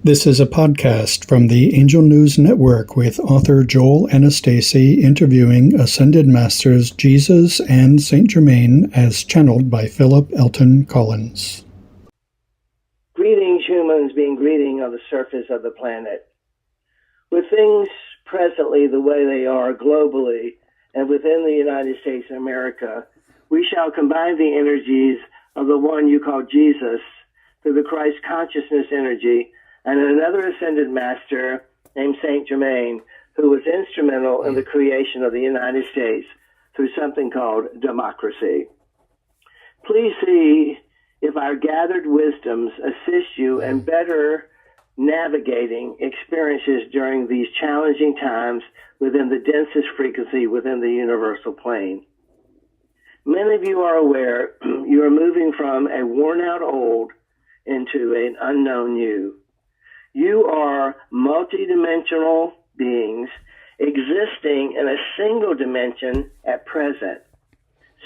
This is a podcast from the Angel News Network with author Joel Anastasi interviewing Ascended Masters Jesus and St Germain as channeled by Phillip Elton Collins. Greetings, humans being greeting on the surface of the planet. With things presently the way they are globally and within the United States of America, we shall combine the energies of the one you call Jesus through the Christ consciousness energy and another Ascended Master named St Germain, who was instrumental in the creation of the United States through something called democracy. Please see if our gathered wisdoms assist you in better navigating experiences during these challenging times within the densest frequency within the universal plane. Many of you are aware you are moving from a worn-out old into an unknown new. You are multidimensional beings existing in a single dimension at present,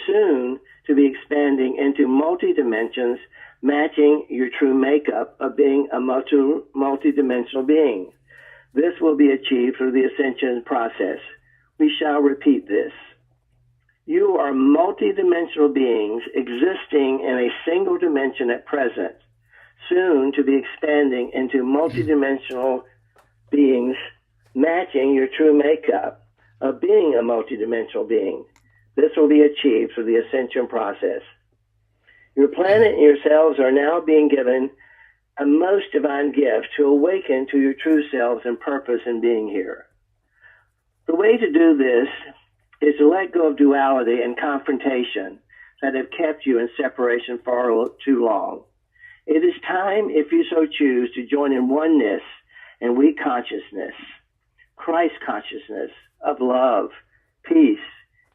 soon to be expanding into multi-dimensions, matching your true makeup of being a multi-dimensional being. This will be achieved through the Ascension Process. We shall repeat this. You are multi-dimensional beings existing in a single dimension at present, soon to be expanding into multidimensional beings, matching your true makeup of being a multidimensional being. This will be achieved through the Ascension Process. Your planet and yourselves are now being given a most divine gift to awaken to your true selves and purpose in being here. The way to do this is to let go of duality and confrontation that have kept you in separation for too long. It is time, if you so choose, to join in oneness and we consciousness, Christ consciousness of love, peace,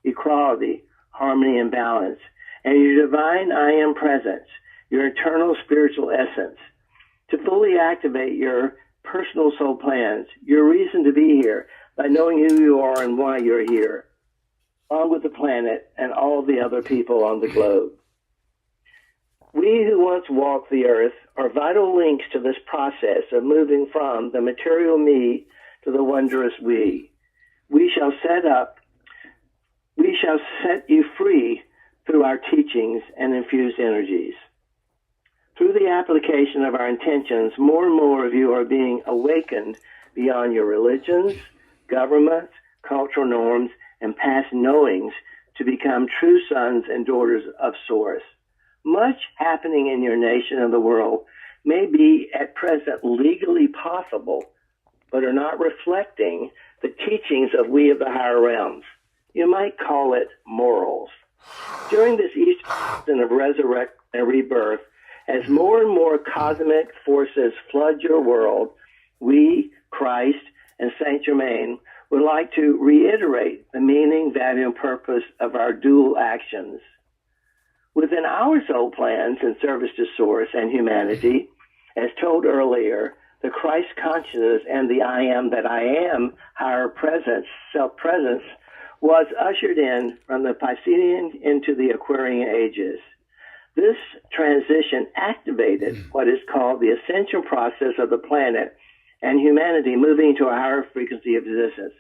equality, harmony, and balance, and your divine I Am presence, your eternal spiritual essence, to fully activate your personal soul plans, your reason to be here by knowing who you are and why you're here, along with the planet and all the other people on the globe. We who once walked the earth are vital links to this process of moving from the material me to the wondrous we. We shall set you free through our teachings and infused energies. Through the application of our intentions, more and more of you are being awakened beyond your religions, governments, cultural norms, and past knowings to become true sons and daughters of Source. Much happening in your nation and the world may be at present legally possible, but are not reflecting the teachings of we of the higher realms. You might call it morals. During this Easter season of resurrection and rebirth, as more and more cosmic forces flood your world, we, Christ, and St. Germain would like to reiterate the meaning, value, and purpose of our dual actions. Within our soul plans in service to Source and humanity, as told earlier, the Christ consciousness and the I Am that I Am higher presence, self-presence, was ushered in from the Piscean into the Aquarian Ages. This transition activated what is called the Ascension Process of the planet and humanity moving to a higher frequency of existence.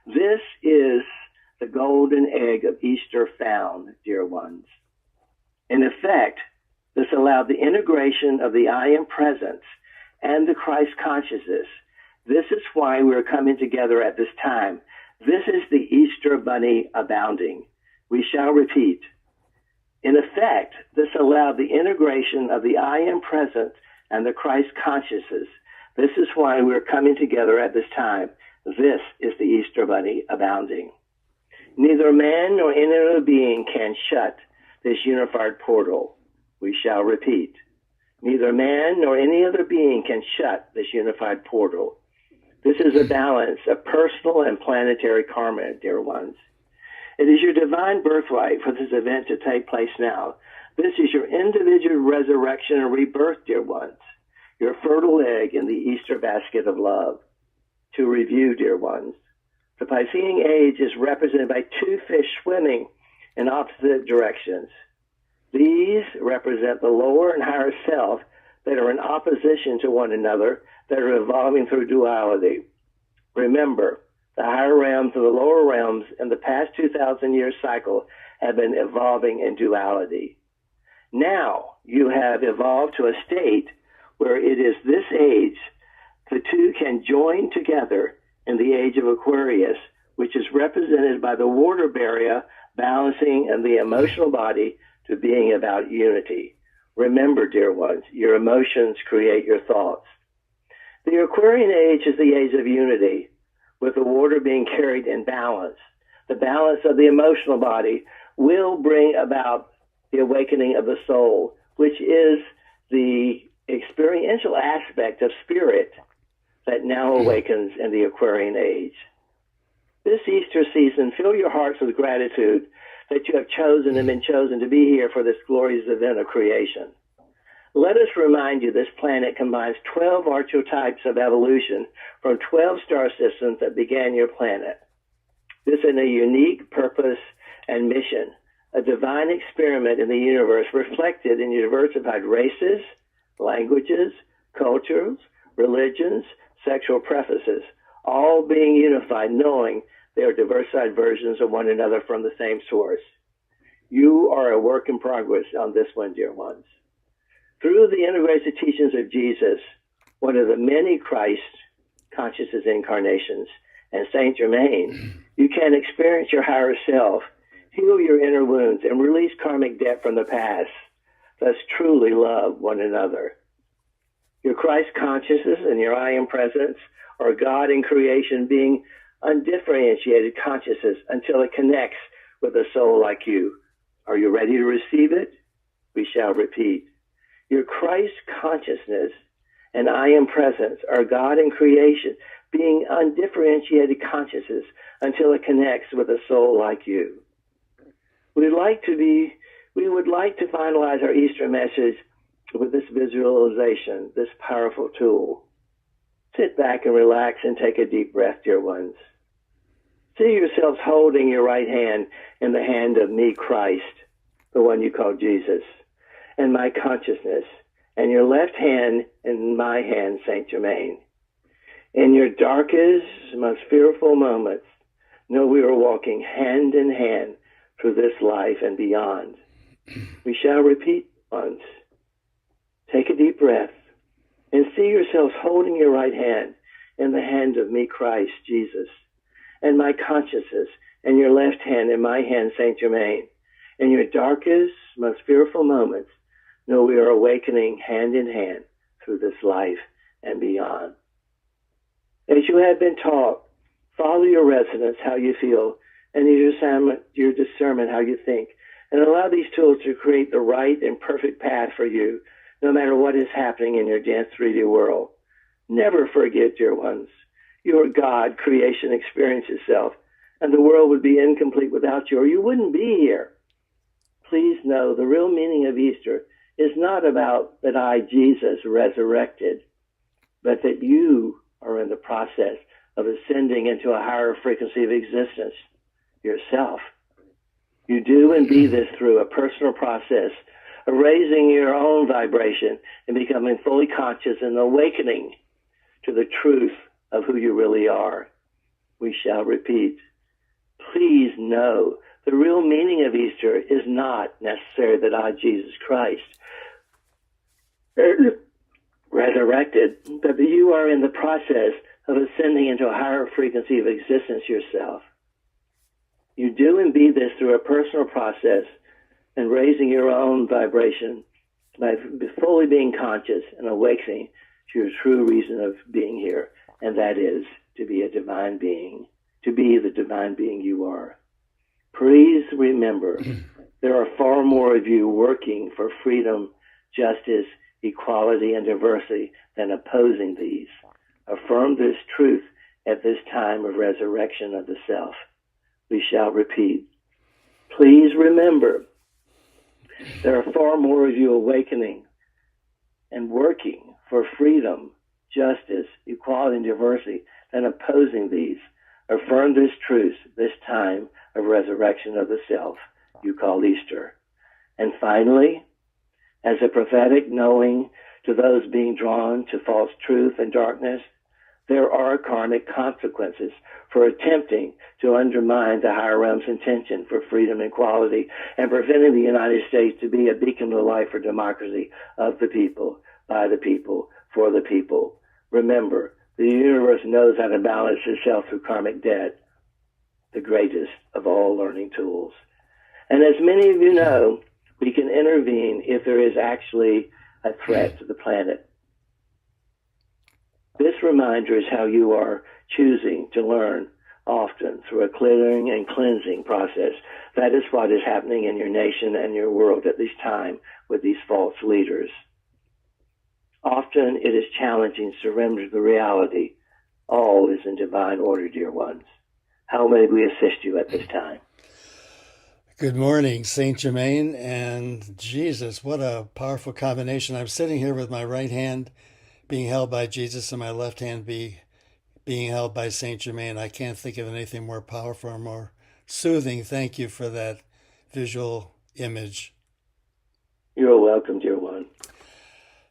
This is the golden egg of Easter found, dear ones. In effect, this allowed the integration of the I Am presence and the Christ consciousness. This is why we're coming together at this time. This is the Easter Bunny abounding. We shall repeat. In effect, this allowed the integration of the I Am presence and the Christ consciousness. This is why we're coming together at this time. This is the Easter Bunny abounding. Neither man nor any other being can shut this unified portal. We shall repeat. Neither man nor any other being can shut this unified portal. This is a balance of personal and planetary karma, dear ones. It is your divine birthright for this event to take place now. This is your individual resurrection and rebirth, dear ones. Your fertile egg in the Easter basket of love. To review, dear ones, the Piscean Age is represented by two fish swimming in opposite directions. These represent the lower and higher self that are in opposition to one another, that are evolving through duality. Remember, the higher realms and the lower realms in the past 2,000-year cycle have been evolving in duality. Now you have evolved to a state where it is this age the two can join together in the age of Aquarius, which is represented by the water barrier balancing and the emotional body to being about unity. Remember, dear ones, your emotions create your thoughts. The Aquarian Age is the age of unity, with the water being carried in balance. The balance of the emotional body will bring about the awakening of the soul, which is the experiential aspect of spirit that now awakens in the Aquarian Age. This Easter season, fill your hearts with gratitude that you have chosen and been chosen to be here for this glorious event of creation. Let us remind you this planet combines 12 archetypes of evolution from 12 star systems that began your planet. This is a unique purpose and mission, a divine experiment in the universe reflected in diversified races, languages, cultures, religions, sexual preferences, all being unified, knowing they are diversified versions of one another from the same source. You are a work in progress on this one, dear ones. Through the integrated teachings of Jesus, one of the many Christ consciousness incarnations, and St. Germain, you can experience your higher self, heal your inner wounds, and release karmic debt from the past, thus truly love one another. Your Christ consciousness and your I am presence are God in creation being undifferentiated consciousness until it connects with a soul like you. Are you ready to receive it? We shall repeat. Your Christ consciousness and I am presence are God in creation being undifferentiated consciousness until it connects with a soul like you. We would like to finalize our Easter message with this visualization, this powerful tool. Sit back and relax and take a deep breath, dear ones. See yourselves holding your right hand in the hand of me, Christ, the one you call Jesus, and my consciousness, and your left hand in my hand, St. Germain. In your darkest, most fearful moments, know we are walking hand in hand through this life and beyond. We shall repeat once. Take a deep breath and see yourselves holding your right hand in the hand of me, Christ, Jesus, and my consciousness, and your left hand in my hand, St. Germain. In your darkest, most fearful moments, know we are awakening hand in hand through this life and beyond. As you have been taught, follow your resonance, how you feel, and your discernment, how you think, and allow these tools to create the right and perfect path for you, no matter what is happening in your dense 3D world. Never forget, dear ones, you are God, creation, experience itself, and the world would be incomplete without you, or you wouldn't be here. Please know the real meaning of Easter is not about that I, Jesus, resurrected, but that you are in the process of ascending into a higher frequency of existence yourself. You do and be this through a personal process of raising your own vibration and becoming fully conscious and awakening to the truth of who you really are. We shall repeat. Please know the real meaning of Easter is not necessarily that I, Jesus Christ, resurrected, but that you are in the process of ascending into a higher frequency of existence yourself. You do and be this through a personal process and raising your own vibration by fully being conscious and awakening to your true reason of being here, and that is to be a divine being, to be the divine being you are. Please remember, there are far more of you working for freedom, justice, equality, and diversity than opposing these. Affirm this truth at this time of resurrection of the self. We shall repeat. Please remember, there are far more of you awakening and working for freedom, justice, equality, and diversity than opposing these. Affirm this truth this time of resurrection of the self you call Easter. And finally, as a prophetic knowing to those being drawn to false truth and darkness, there are karmic consequences for attempting to undermine the higher realm's intention for freedom and equality and preventing the United States to be a beacon of light for democracy of the people, by the people, for the people. Remember, the universe knows how to balance itself through karmic debt, the greatest of all learning tools. And as many of you know, we can intervene if there is actually a threat to the planet. This reminder is how you are choosing to learn, often through a clearing and cleansing process. That is what is happening in your nation and your world at this time with these false leaders. Often it is challenging to surrender to the reality. All is in divine order, dear ones. How may we assist you at this time? Good morning, St. Germain and Jesus. What a powerful combination. I'm sitting here with my right hand being held by Jesus and my left hand being held by St. Germain. I can't think of anything more powerful or more soothing. Thank you for that visual image. You're welcome, dear one.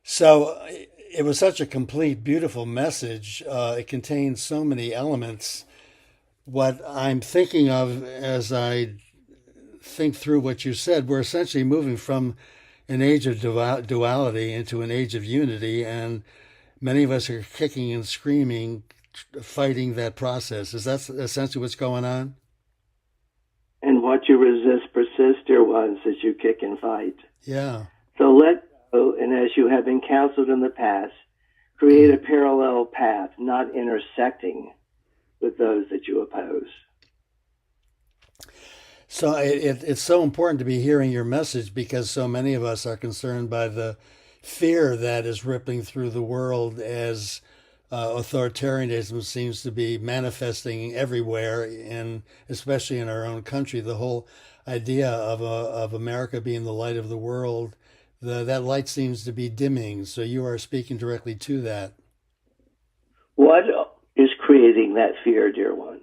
So it was such a complete, beautiful message. It contained so many elements. What I'm thinking of as I think through what you said, we're essentially moving from an age of duality into an age of unity, and many of us are kicking and screaming, fighting that process. Is that essentially what's going on? And what you resist persists, dear ones, as you kick and fight. Yeah. So let go, and as you have been counseled in the past, create a parallel path, not intersecting with those that you oppose. So it's so important to be hearing your message because so many of us are concerned by the fear that is rippling through the world as authoritarianism seems to be manifesting everywhere, and especially in our own country. The whole idea of America being the light of the world, that light seems to be dimming. So you are speaking directly to that. What is creating that fear, dear one?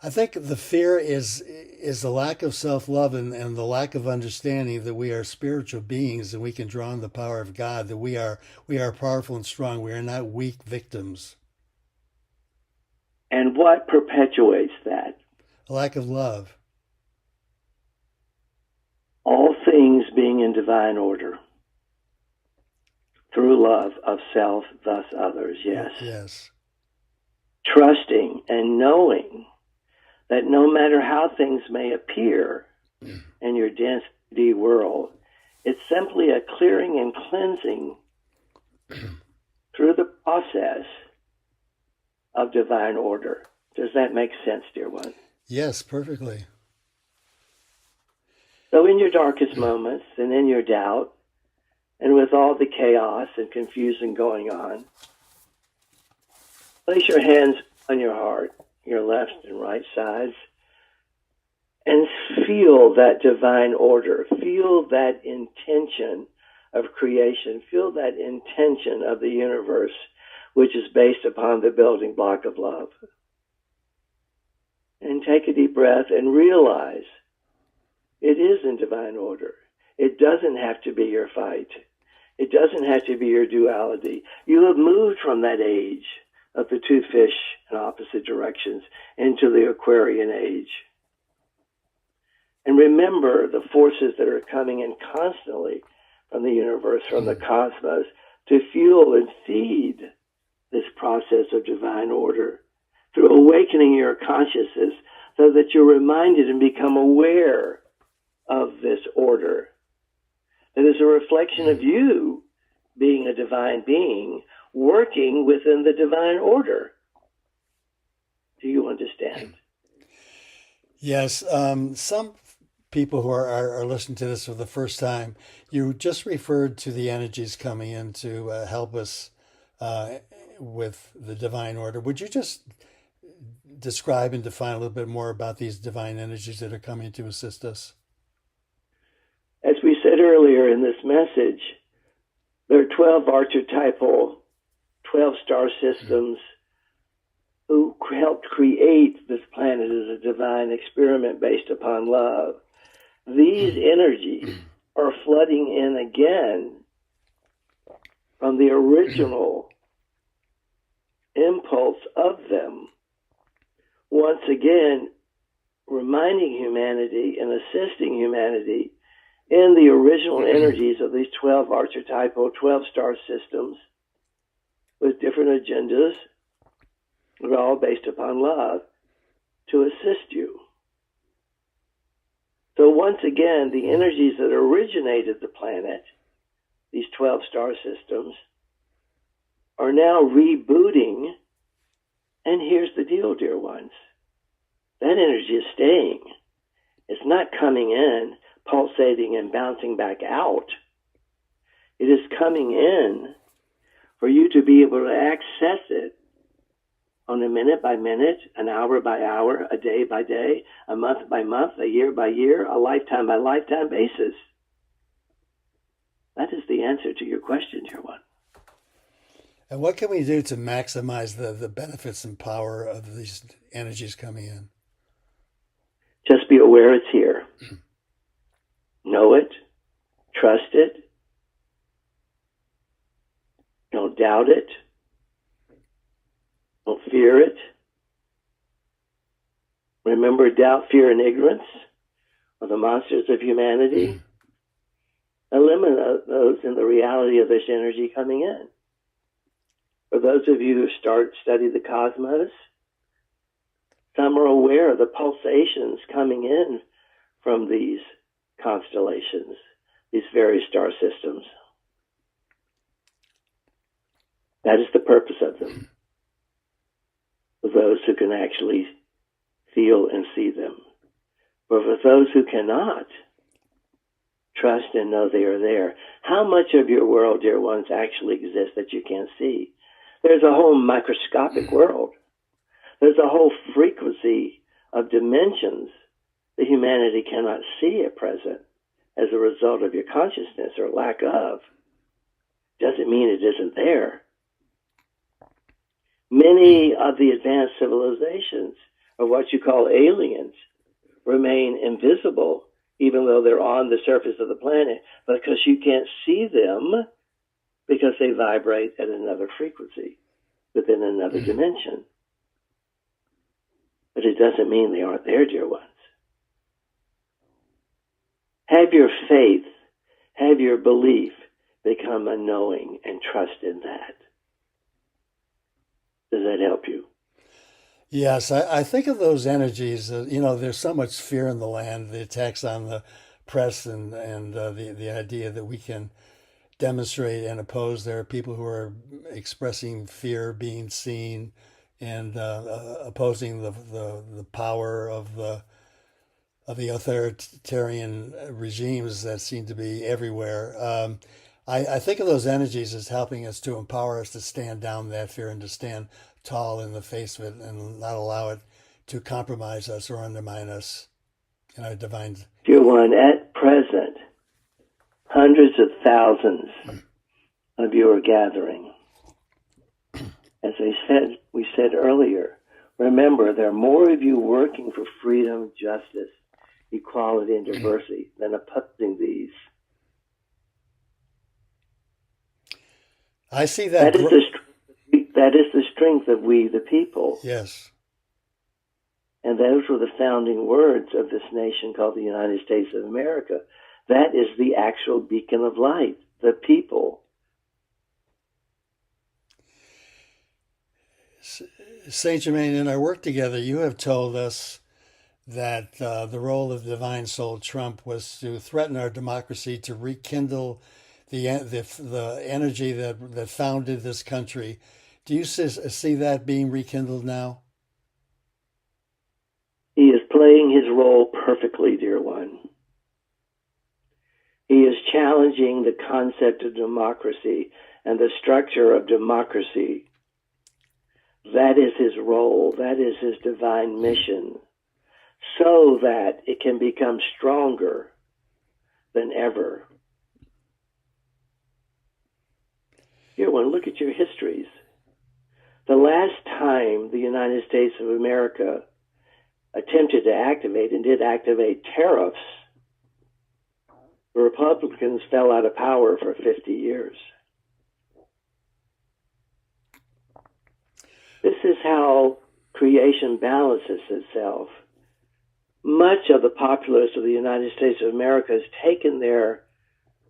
I think the fear is the lack of self-love and the lack of understanding that we are spiritual beings and we can draw on the power of God, that we are powerful and strong. We are not weak victims. And what perpetuates that? A lack of love. All things being in divine order. Through love of self, thus others, yes. Yes. Trusting and knowing that no matter how things may appear in your density world, it's simply a clearing and cleansing through the process of divine order. Does that make sense, dear one? Yes, perfectly. So in your darkest moments and in your doubt, and with all the chaos and confusion going on, place your hands on your heart, your left and right sides, and feel that divine order. Feel that intention of creation. Feel that intention of the universe, which is based upon the building block of love. And take a deep breath and realize it is in divine order. It doesn't have to be your fight. It doesn't have to be your duality. You have moved from that age of the two fish in opposite directions into the Aquarian Age. And remember the forces that are coming in constantly from the universe, from the cosmos, to fuel and feed this process of divine order through awakening your consciousness so that you're reminded and become aware of this order. That is a reflection of you being a divine being working within the divine order. Do you understand? Yes. Some people who are listening to this for the first time, you just referred to the energies coming in to help us with the divine order. Would you just describe and define a little bit more about these divine energies that are coming to assist us? As we said earlier in this message, there are 12 archetypal 12-star systems who helped create this planet as a divine experiment based upon love. These energies are flooding in again from the original impulse of them, once again reminding humanity and assisting humanity in the original energies of these 12 archetypal, 12 star systems with different agendas, they're all based upon love, to assist you. So once again, the energies that originated the planet, these 12 star systems, are now rebooting. And here's the deal, dear ones. That energy is staying. It's not coming in, pulsating and bouncing back out. It is coming in for you to be able to access it on a minute by minute, an hour by hour, a day by day, a month by month, a year by year, a lifetime by lifetime basis. That is the answer to your question, dear one. And what can we do to maximize the benefits and power of these energies coming in? Just be aware it's here. Know it. Trust it. Don't doubt it. Don't fear it. Remember, doubt, fear, and ignorance are the monsters of humanity. Eliminate those in the reality of this energy coming in. For those of you who study the cosmos, some are aware of the pulsations coming in from these constellations, these various star systems. That is the purpose of them. For those who can actually feel and see them. But for those who cannot, trust and know they are there. How much of your world, dear ones, actually exists that you can't see? There's a whole microscopic world. There's a whole frequency of dimensions that humanity cannot see at present as a result of your consciousness or lack of. Doesn't mean it isn't there. Many of the advanced civilizations, or what you call aliens, remain invisible, even though they're on the surface of the planet, because you can't see them because they vibrate at another frequency within another dimension. But it doesn't mean they aren't there, dear ones. Have your faith, have your belief become a knowing and trust in that. Does that help you? Yes, I think of those energies. There's so much fear in the land, the attacks on the press and the idea that we can demonstrate and oppose. There are people who are expressing fear, being seen, and opposing the power of the authoritarian regimes that seem to be everywhere. I think of those energies as helping us to empower us to stand down that fear and to stand tall in the face of it and not allow it to compromise us or undermine us in our divine. Dear one, at present, hundreds of thousands of you are gathering. As we said earlier, remember, there are more of you working for freedom, justice, equality, and diversity than opposing these. I see that. That is the strength of we the people. Yes. And those were the founding words of this nation called the United States of America. That is the actual beacon of light, the people. St. Germain, in our work together, you have told us that the role of divine soul Trump was to threaten our democracy, to rekindle the energy that founded this country. Do you see that being rekindled now? He is playing his role perfectly, dear one. He is challenging the concept of democracy and the structure of democracy. That is his role. That is his divine mission, so that it can become stronger than ever. Dear one, look at your histories. The last time the United States of America attempted to activate and did activate tariffs The Republicans fell out of power for 50 years. This is how creation balances itself. Much of the populace of the United States of America has taken their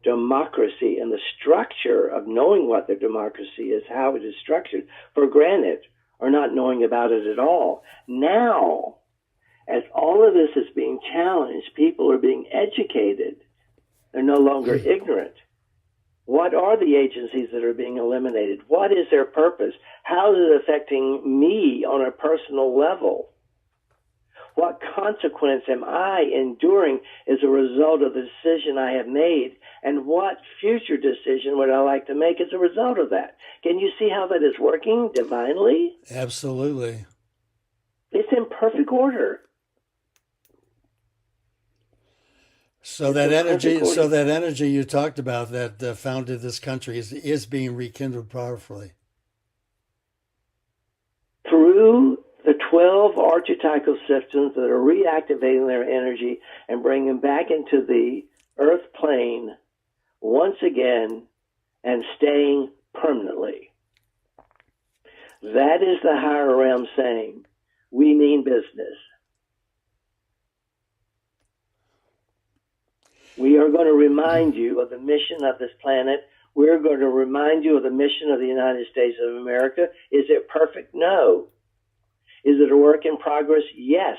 democracy and the structure of knowing what their democracy is, how it is structured, for granted, or not knowing about it at all. Now, as all of this is being challenged, people are being educated. They're no longer ignorant. What are the agencies that are being eliminated? What is their purpose? How is it affecting me on a personal level? What consequence am I enduring as a result of the decision I have made? And what future decision would I like to make as a result of that? Can you see how that is working divinely? Absolutely. It's in perfect order. So that energy you talked about that founded this country is being rekindled powerfully. Through the 12 archetypal systems that are reactivating their energy and bringing them back into the earth plane once again and staying permanently. That is the higher realm saying, we mean business. We are going to remind you of the mission of this planet. We're going to remind you of the mission of the United States of America. Is it perfect? No. Is it a work in progress? Yes.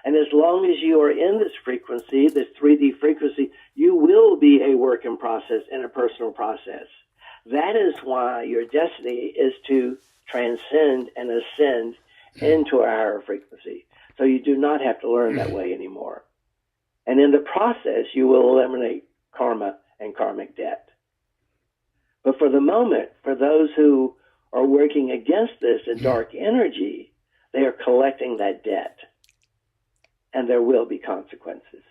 And as long as you are in this frequency, this 3D frequency, you will be a work in process and a personal process. That is why your destiny is to transcend and ascend into a higher frequency. So you do not have to learn that way anymore. And in the process, you will eliminate karma and karmic debt. But for the moment, for those who are working against this in dark energy, they are collecting that debt. And there will be consequences.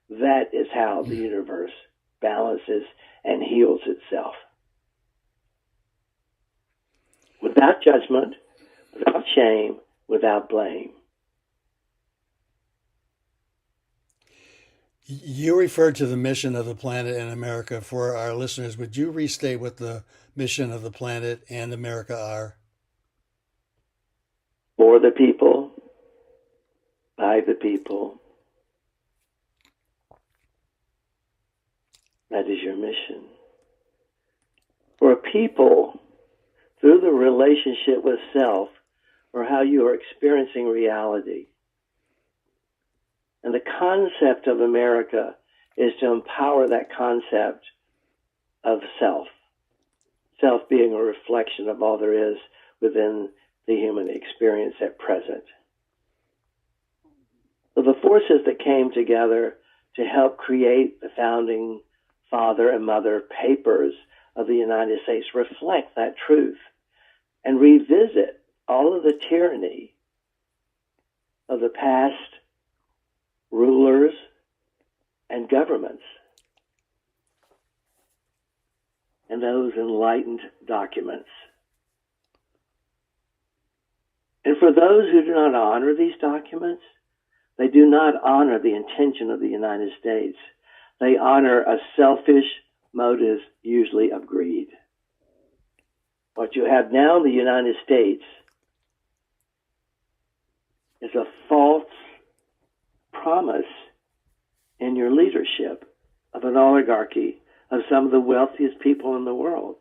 That is how the universe balances and heals itself. Without judgment, without shame, without blame. You referred to the mission of the planet and America. For our listeners, would you restate what the mission of the planet and America are? For the people, by the people. That is your mission. For people, through the relationship with self, or how you are experiencing reality. And the concept of America is to empower that concept of self. Self being a reflection of all there is within the human experience at present. So the forces that came together to help create the founding father and mother papers of the United States reflect that truth and revisit all of the tyranny of the past rulers and governments and those enlightened documents. And for those who do not honor these documents, they do not honor the intention of the United States. They honor a selfish motive, usually of greed. What you have now in the United States is a false promise in your leadership of an oligarchy of some of the wealthiest people in the world.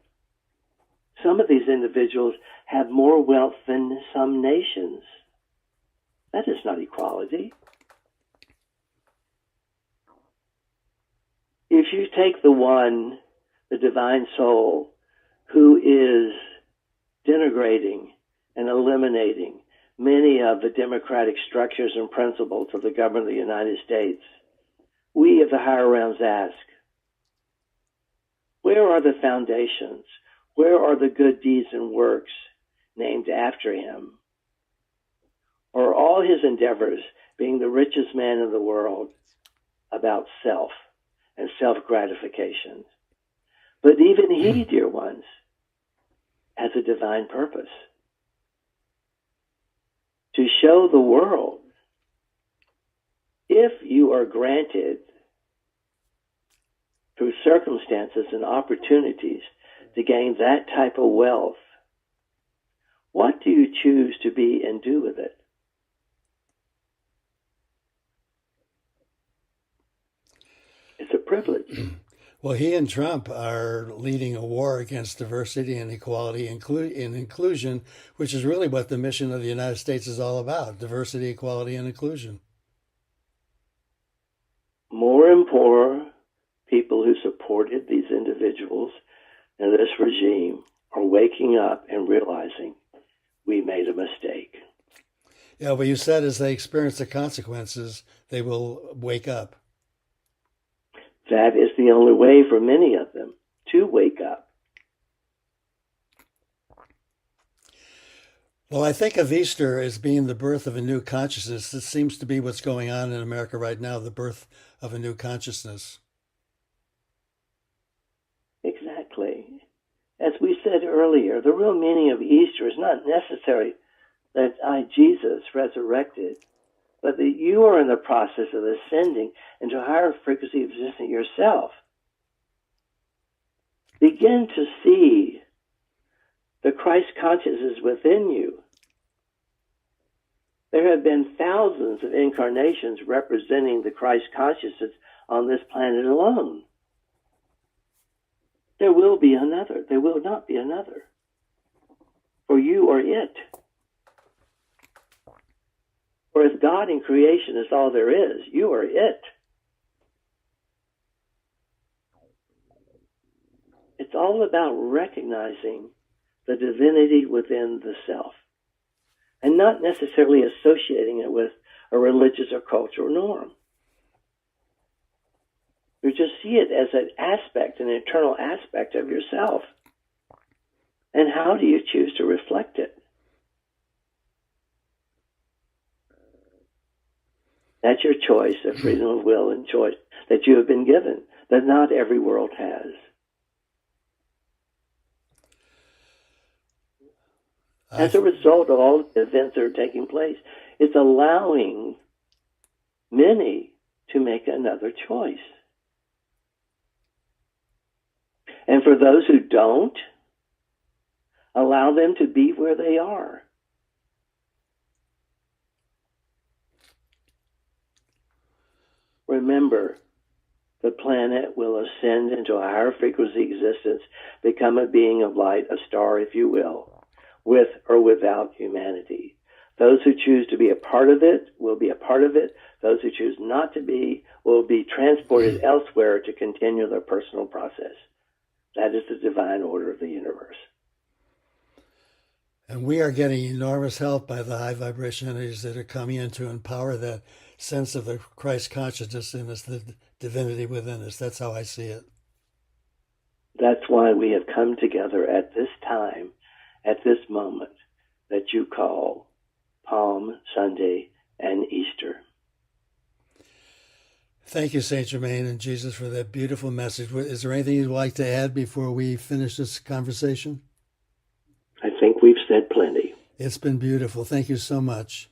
Some of these individuals have more wealth than some nations. That is not equality. If you take the one, the divine soul, who is denigrating and eliminating many of the democratic structures and principles of the government of the United States, we of the higher realms ask, where are the foundations? Where are the good deeds and works named after him? Or all his endeavors, being the richest man in the world, about self and self-gratification? But even he, dear ones, has a divine purpose. To show the world, if you are granted through circumstances and opportunities to gain that type of wealth, what do you choose to be and do with it? It's a privilege. Well, he and Trump are leading a war against diversity and equality and inclusion, which is really what the mission of the United States is all about: diversity, equality, and inclusion. More and more people who supported these individuals and this regime are waking up and realizing we made a mistake. Yeah, but you said as they experience the consequences, they will wake up. That is the only way for many of them to wake up. Well, I think of Easter as being the birth of a new consciousness. This seems to be what's going on in America right now, the birth of a new consciousness. Exactly. As we said earlier, the real meaning of Easter is not necessarily that Jesus resurrected, but that you are in the process of ascending into a higher frequency of existence yourself. Begin to see the Christ consciousness within you. There have been thousands of incarnations representing the Christ consciousness on this planet alone. There will be another. There will not be another. For you are it. For if God in creation is all there is, you are it. It's all about recognizing the divinity within the self and not necessarily associating it with a religious or cultural norm. You just see it as an aspect, an internal aspect of yourself. And how do you choose to reflect it? That's your choice of freedom of will and choice that you have been given, that not every world has. As a result of all the events that are taking place, it's allowing many to make another choice. And for those who don't, allow them to be where they are. Remember, the planet will ascend into a higher frequency existence, become a being of light, a star, if you will, with or without humanity. Those who choose to be a part of it will be a part of it. Those who choose not to be will be transported elsewhere to continue their personal process. That is the divine order of the universe. And we are getting enormous help by the high vibration energies that are coming in to empower that sense of the Christ consciousness in us, the divinity within us. That's how I see it. That's why we have come together at this time, at this moment that you call Palm Sunday and Easter. Thank you, St. Germain and Jesus, for that beautiful message. Is there anything you'd like to add before we finish this conversation? I think we've said plenty. It's been beautiful. Thank you so much.